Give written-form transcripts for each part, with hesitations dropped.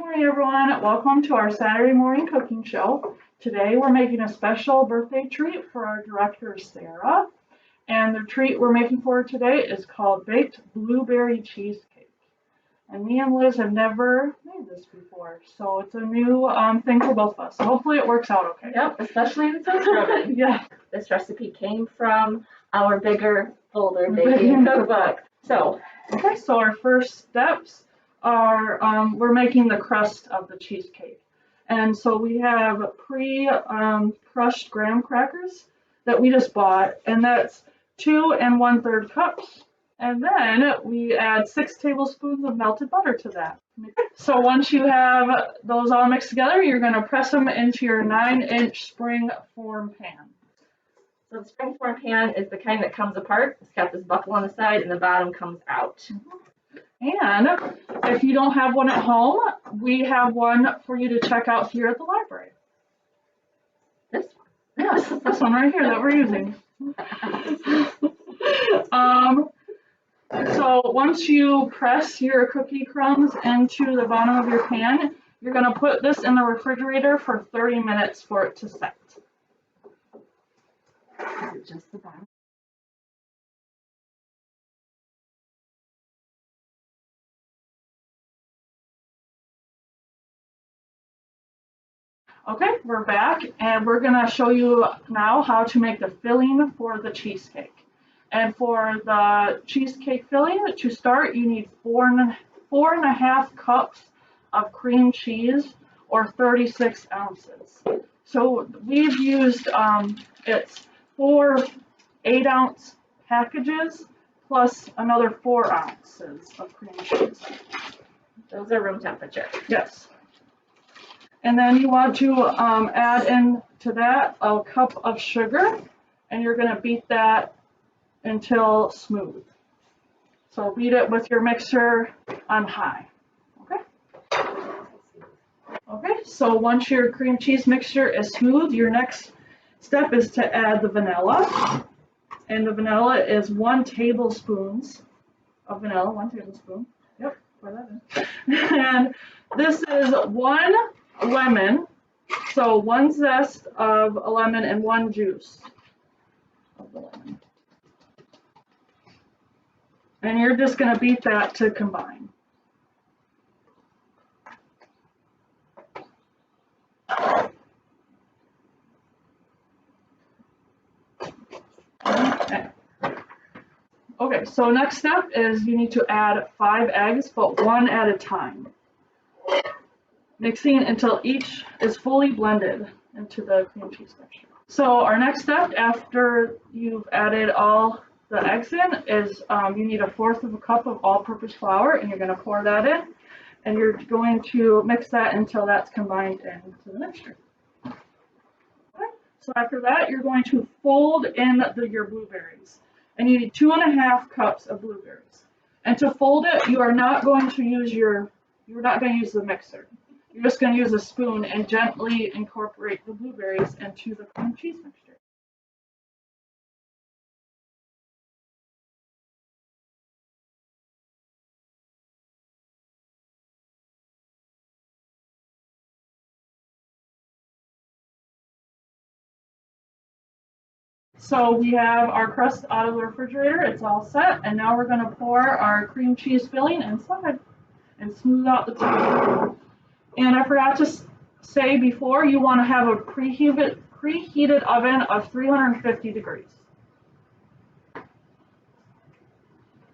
morning, everyone. Welcome to our Saturday morning cooking show. Today we're making a special birthday treat for our director, Sara. And the treat we're making for her today is called baked blueberry cheesecake. And me and Liz have never made this before, so it's a new thing for both of us. So hopefully it works out okay. Yep, especially in toast oven. Yeah. This recipe came from our bigger, bolder baking cookbook. So our first steps are we're making the crust of the cheesecake. And so we have crushed graham crackers that we just bought, and that's 2 1/3 cups. And then we add 6 tablespoons of melted butter to that. So once you have those all mixed together, you're going to press them into your 9-inch spring form pan. So the spring form pan is the kind that comes apart. It's got this buckle on the side and the bottom comes out. And if you don't have one at home, we have one for you to check out here at the library. This one? Yes, this one right here that we're using. So once you press your cookie crumbs into the bottom of your pan, you're going to put this in the refrigerator for 30 minutes for it to set. Is it just the bottom? Okay, we're back, and we're going to show you now how to make the filling for the cheesecake. And for the cheesecake filling, to start, you need 4.5 cups of cream cheese, or 36 ounces. So we've used, it's 4 8-ounce packages, plus another 4 ounces of cream cheese. Those are room temperature. Yes. And then you want to add in to that a cup of sugar, and you're going to beat that until smooth. So beat it with your mixer on high. Okay, so once your cream cheese mixture is smooth, your next step is to add the vanilla. And the vanilla is 1 tablespoon of vanilla, 1 tablespoon. Yep, pour that in. And this is 1 lemon, so 1 zest of a lemon and 1 juice of the lemon. And you're just going to beat that to combine. Okay, so next step is you need to add 5 eggs, but 1 at a time. Mixing until each is fully blended into the cream cheese mixture. So our next step after you've added all the eggs in is you need 1/4 cup of all-purpose flour, and you're going to pour that in, and you're going to mix that until that's combined into the mixture. Okay. So after that, you're going to fold in your blueberries, and you need 2.5 cups of blueberries. And to fold it, you're not going to use the mixer. You're just going to use a spoon and gently incorporate the blueberries into the cream cheese mixture. So we have our crust out of the refrigerator. It's all set. And now we're going to pour our cream cheese filling inside and smooth out the top. And I forgot to say before, you want to have a preheated oven of 350 degrees.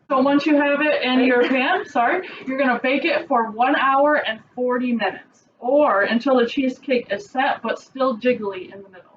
So once you have it in your pan, you're going to bake it for 1 hour and 40 minutes, or until the cheesecake is set but still jiggly in the middle.